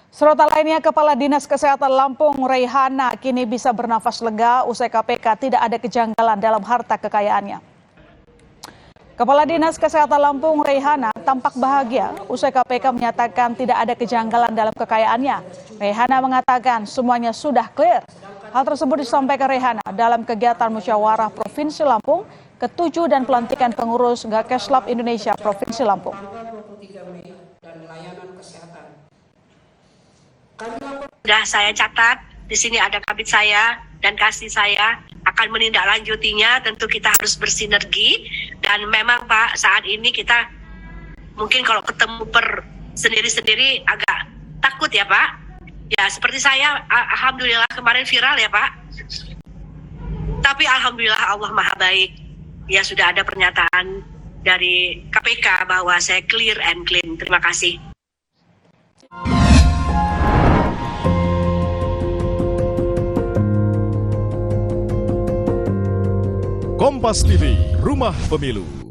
Serta lainnya, Kepala Dinas Kesehatan Lampung Reihana kini bisa bernafas lega usai KPK tidak ada kejanggalan dalam harta kekayaannya. Kepala Dinas Kesehatan Lampung Reihana tampak bahagia usai KPK menyatakan tidak ada kejanggalan dalam kekayaannya. Reihana mengatakan semuanya sudah clear. Hal tersebut disampaikan Reihana dalam kegiatan musyawarah Provinsi Lampung ke-7 dan pelantikan pengurus Gakeslap Indonesia Provinsi Lampung. Sudah saya catat, di sini ada kabit saya dan kasih saya akan menindaklanjutinya. Tentu kita harus bersinergi dan memang Pak, saat ini kita mungkin kalau ketemu per sendiri-sendiri agak takut ya Pak. Ya seperti saya, alhamdulillah kemarin viral ya Pak. Tapi alhamdulillah Allah Maha Baik. Ya sudah ada pernyataan dari KPK bahwa saya clear and clean. Terima kasih. Kompas TV, Rumah Pemilu.